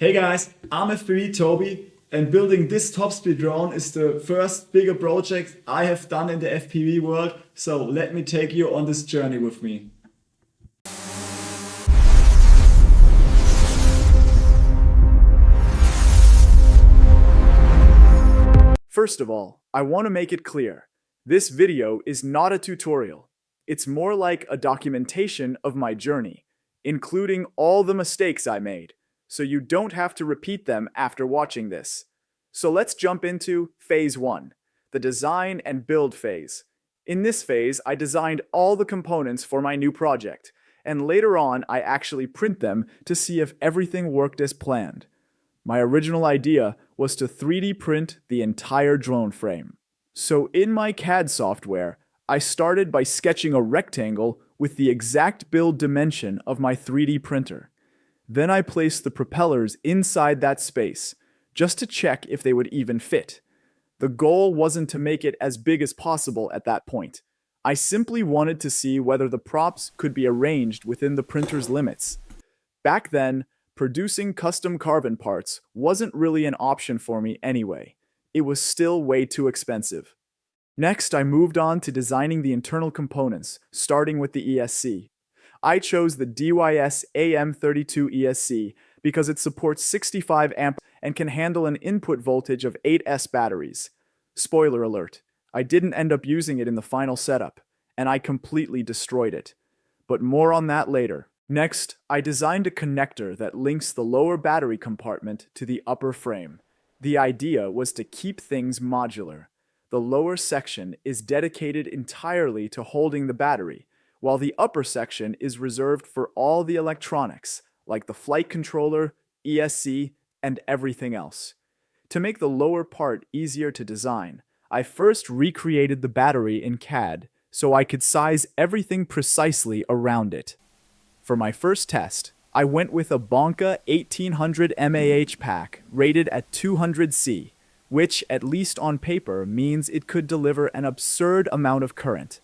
Hey guys, I'm FPV Toby, and building this top speed drone is the first bigger project I have done in the FPV world, so let me take you on this journey with me. First of all, I want to make it clear, this video is not a tutorial. It's more like a documentation of my journey, including all the mistakes I made, so you don't have to repeat them after watching this. So let's jump into Phase 1, the design and build phase. In this phase, I designed all the components for my new project, and later on I actually print them to see if everything worked as planned. My original idea was to 3D print the entire drone frame. So in my CAD software, I started by sketching a rectangle with the exact build dimension of my 3D printer. Then I placed the propellers inside that space, just to check if they would even fit. The goal wasn't to make it as big as possible at that point. I simply wanted to see whether the props could be arranged within the printer's limits. Back then, producing custom carbon parts wasn't really an option for me anyway. It was still way too expensive. Next, I moved on to designing the internal components, starting with the ESC. I chose the DYS AM32 ESC because it supports 65 amp and can handle an input voltage of 8S batteries. Spoiler alert, I didn't end up using it in the final setup, and I completely destroyed it. But more on that later. Next, I designed a connector that links the lower battery compartment to the upper frame. The idea was to keep things modular. The lower section is dedicated entirely to holding the battery, while the upper section is reserved for all the electronics, like the flight controller, ESC, and everything else. To make the lower part easier to design, I first recreated the battery in CAD so I could size everything precisely around it. For my first test, I went with a Bonka 1800 mAh pack rated at 200C, which, at least on paper, means it could deliver an absurd amount of current.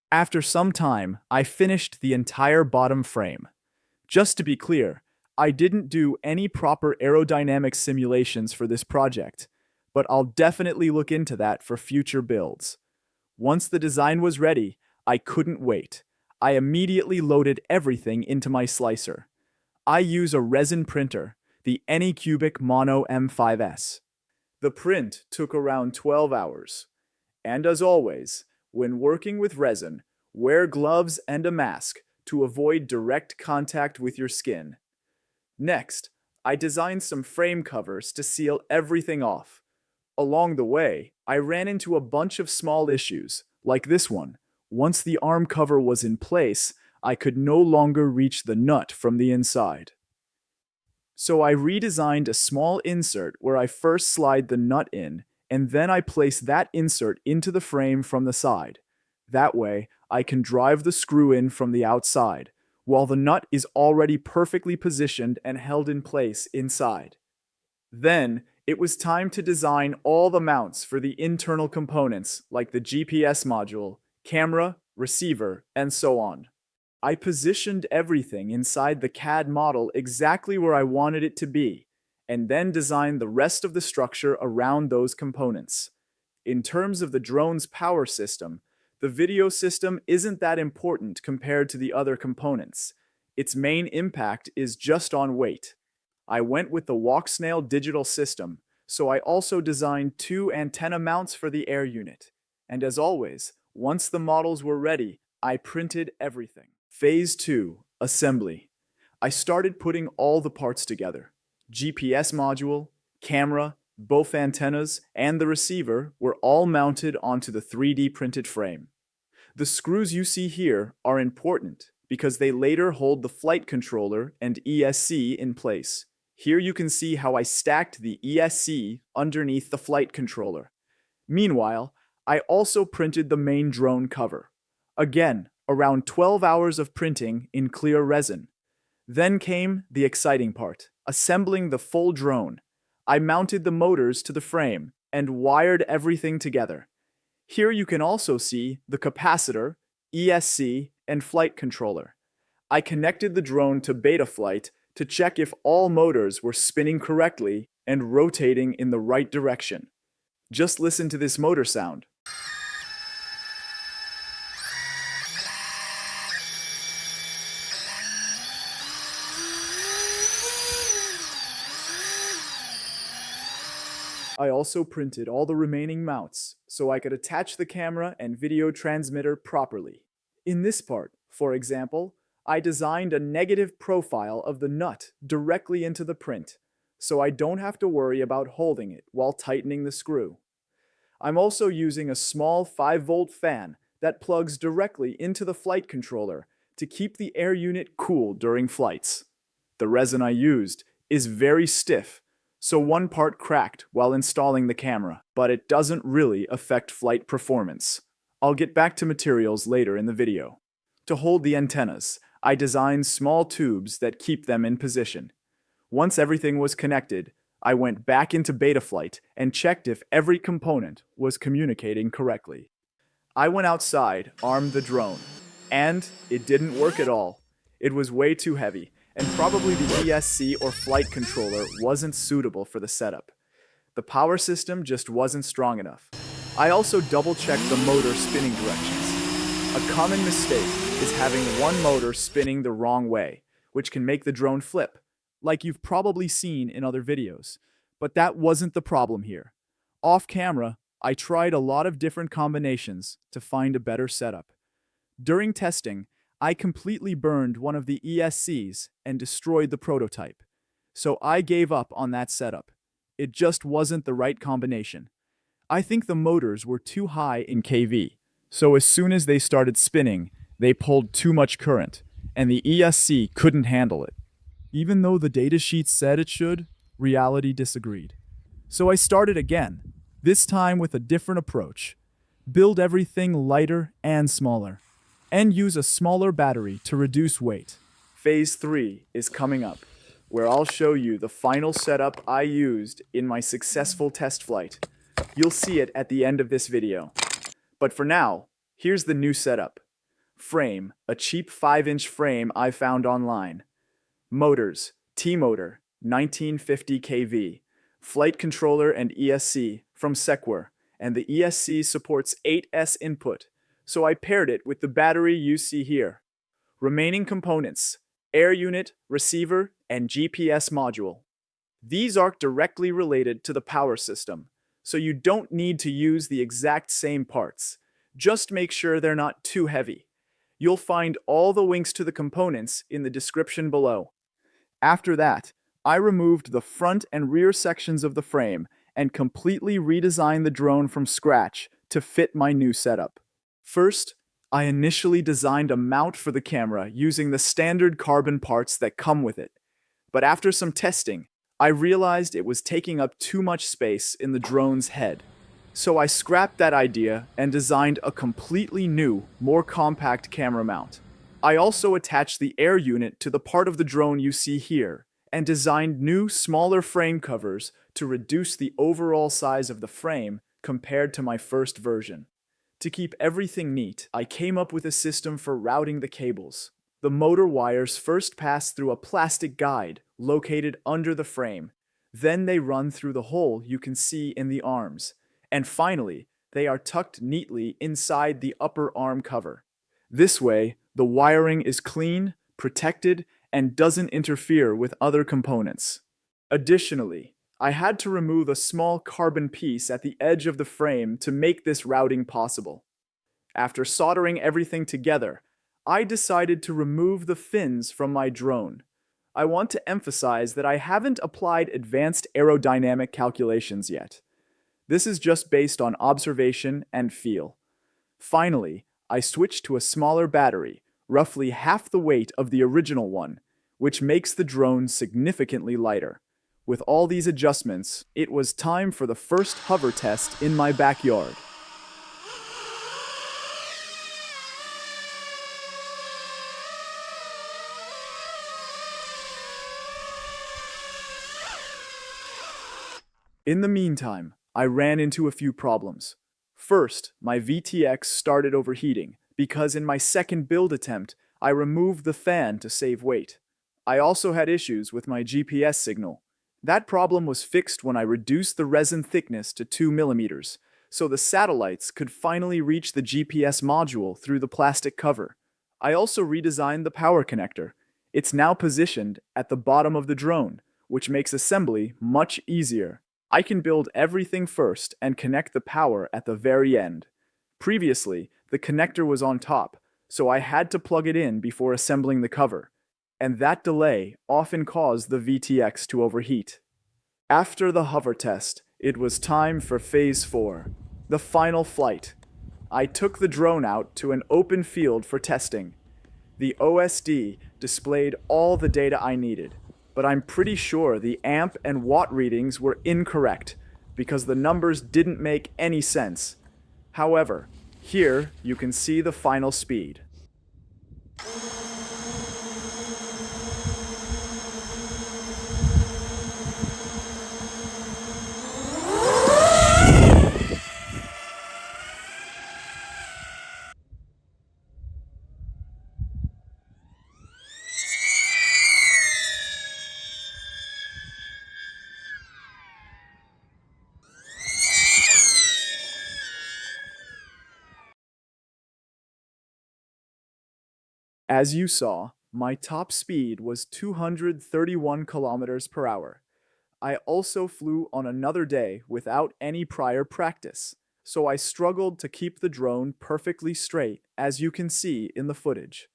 After some time, I finished the entire bottom frame. Just to be clear, I didn't do any proper aerodynamic simulations for this project, but I'll definitely look into that for future builds. Once the design was ready, I couldn't wait. I immediately loaded everything into my slicer. I use a resin printer, the Anycubic Mono M5S. The print took around 12 hours. And as always, when working with resin, wear gloves and a mask to avoid direct contact with your skin. Next, I designed some frame covers to seal everything off. Along the way, I ran into a bunch of small issues, like this one. Once the arm cover was in place, I could no longer reach the nut from the inside. So I redesigned a small insert where I first slide the nut in, and then I place that insert into the frame from the side. That way, I can drive the screw in from the outside, while the nut is already perfectly positioned and held in place inside. Then, it was time to design all the mounts for the internal components, like the GPS module, camera, receiver, and so on. I positioned everything inside the CAD model exactly where I wanted it to be, and then designed the rest of the structure around those components. In terms of the drone's power system, the video system isn't that important compared to the other components. Its main impact is just on weight. I went with the Walksnail digital system, so I also designed 2 antenna mounts for the air unit. And as always, once the models were ready, I printed everything. Phase 2, Assembly. I started putting all the parts together. GPS module, camera, both antennas, and the receiver were all mounted onto the 3D printed frame. The screws you see here are important because they later hold the flight controller and ESC in place. Here you can see how I stacked the ESC underneath the flight controller. Meanwhile, I also printed the main drone cover. Again, around 12 hours of printing in clear resin. Then came the exciting part, assembling the full drone. I mounted the motors to the frame and wired everything together. Here you can also see the capacitor, ESC, and flight controller. I connected the drone to Betaflight to check if all motors were spinning correctly and rotating in the right direction. Just listen to this motor sound. I also printed all the remaining mounts so I could attach the camera and video transmitter properly. In this part, for example, I designed a negative profile of the nut directly into the print, so I don't have to worry about holding it while tightening the screw. I'm also using a small 5-volt fan that plugs directly into the flight controller to keep the air unit cool during flights. The resin I used is very stiff, so one part cracked while installing the camera, but it doesn't really affect flight performance. I'll get back to materials later in the video. To hold the antennas, I designed small tubes that keep them in position. Once everything was connected, I went back into beta flight and checked if every component was communicating correctly. I went outside, armed the drone, and it didn't work at all. It was way too heavy, and probably the ESC or flight controller wasn't suitable for the setup. The power system just wasn't strong enough. I also double-checked the motor spinning directions. A common mistake is having one motor spinning the wrong way, which can make the drone flip, like you've probably seen in other videos. But that wasn't the problem here. Off camera, I tried a lot of different combinations to find a better setup. During testing, I completely burned one of the ESCs and destroyed the prototype. So I gave up on that setup. It just wasn't the right combination. I think the motors were too high in kV, so as soon as they started spinning, they pulled too much current, and the ESC couldn't handle it. Even though the datasheet said it should, reality disagreed. So I started again, this time with a different approach. Build everything lighter and smaller, and use a smaller battery to reduce weight. Phase 3 is coming up, where I'll show you the final setup I used in my successful test flight. You'll see it at the end of this video. But for now, here's the new setup. Frame, a cheap 5-inch frame I found online. Motors, T-motor, 1950 kV. Flight controller and ESC from Sequer, and the ESC supports 8S input, so I paired it with the battery you see here. Remaining components: air unit, receiver, and GPS module. These are directly related to the power system, so you don't need to use the exact same parts. Just make sure they're not too heavy. You'll find all the links to the components in the description below. After that, I removed the front and rear sections of the frame and completely redesigned the drone from scratch to fit my new setup. First, I initially designed a mount for the camera using the standard carbon parts that come with it. But after some testing, I realized it was taking up too much space in the drone's head. So I scrapped that idea and designed a completely new, more compact camera mount. I also attached the air unit to the part of the drone you see here, and designed new, smaller frame covers to reduce the overall size of the frame compared to my first version. To keep everything neat, I came up with a system for routing the cables. The motor wires first pass through a plastic guide located under the frame. Then they run through the hole you can see in the arms. And finally, they are tucked neatly inside the upper arm cover. This way, the wiring is clean, protected, and doesn't interfere with other components. Additionally, I had to remove a small carbon piece at the edge of the frame to make this routing possible. After soldering everything together, I decided to remove the fins from my drone. I want to emphasize that I haven't applied advanced aerodynamic calculations yet. This is just based on observation and feel. Finally, I switched to a smaller battery, roughly half the weight of the original one, which makes the drone significantly lighter. With all these adjustments, it was time for the first hover test in my backyard. In the meantime, I ran into a few problems. First, my VTX started overheating because in my second build attempt, I removed the fan to save weight. I also had issues with my GPS signal. That problem was fixed when I reduced the resin thickness to 2 millimeters, so the satellites could finally reach the GPS module through the plastic cover. I also redesigned the power connector. It's now positioned at the bottom of the drone, which makes assembly much easier. I can build everything first and connect the power at the very end. Previously, the connector was on top, so I had to plug it in before assembling the cover, and that delay often caused the VTX to overheat. After the hover test, it was time for Phase 4, the final flight. I took the drone out to an open field for testing. The OSD displayed all the data I needed, but I'm pretty sure the amp and watt readings were incorrect because the numbers didn't make any sense. However, here you can see the final speed. As you saw, my top speed was 231 kilometers per hour. I also flew on another day without any prior practice, so I struggled to keep the drone perfectly straight, as you can see in the footage.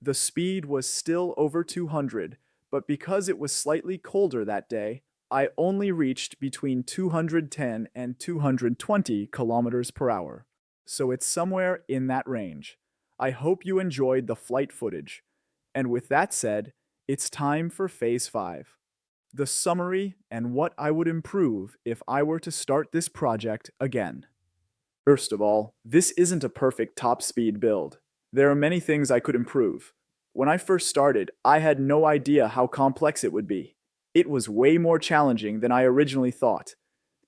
The speed was still over 200, but because it was slightly colder that day, I only reached between 210 and 220 kilometers per hour. So it's somewhere in that range. I hope you enjoyed the flight footage. And with that said, it's time for Phase 5. The summary and what I would improve if I were to start this project again. First of all, this isn't a perfect top speed build. There are many things I could improve. When I first started, I had no idea how complex it would be. It was way more challenging than I originally thought.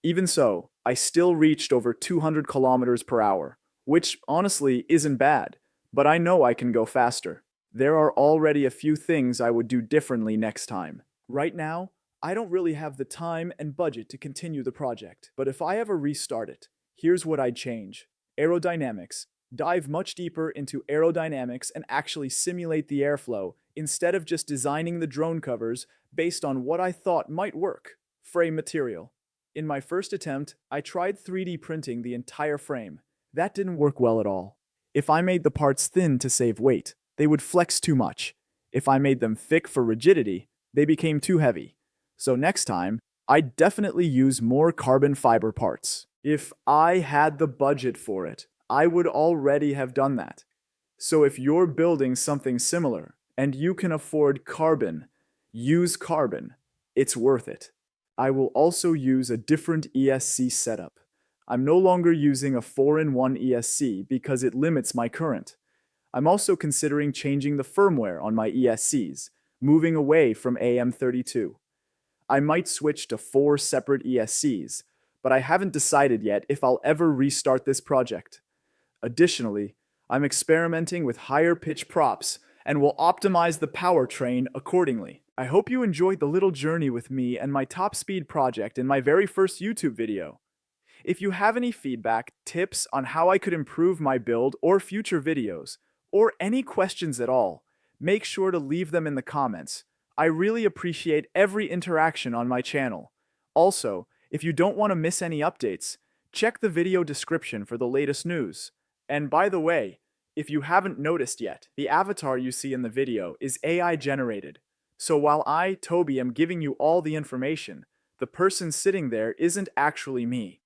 Even so, I still reached over 200 kilometers per hour, which honestly isn't bad, but I know I can go faster. There are already a few things I would do differently next time. Right now, I don't really have the time and budget to continue the project, but if I ever restart it, here's what I'd change. Aerodynamics. Dive much deeper into aerodynamics and actually simulate the airflow instead of just designing the drone covers based on what I thought might work. Frame material. In my first attempt, I tried 3D printing the entire frame. That didn't work well at all. If I made the parts thin to save weight, they would flex too much. If I made them thick for rigidity, they became too heavy. So next time, I'd definitely use more carbon fiber parts. If I had the budget for it, I would already have done that. So if you're building something similar and you can afford carbon, use carbon. It's worth it. I will also use a different ESC setup. I'm no longer using a 4-in-1 ESC because it limits my current. I'm also considering changing the firmware on my ESCs, moving away from AM32. I might switch to 4 separate ESCs, but I haven't decided yet if I'll ever restart this project. Additionally, I'm experimenting with higher pitch props and will optimize the powertrain accordingly. I hope you enjoyed the little journey with me and my top speed project in my very first YouTube video. If you have any feedback, tips on how I could improve my build or future videos, or any questions at all, make sure to leave them in the comments. I really appreciate every interaction on my channel. Also, if you don't want to miss any updates, check the video description for the latest news. And by the way, if you haven't noticed yet, the avatar you see in the video is AI generated. So while I, Toby, am giving you all the information, the person sitting there isn't actually me.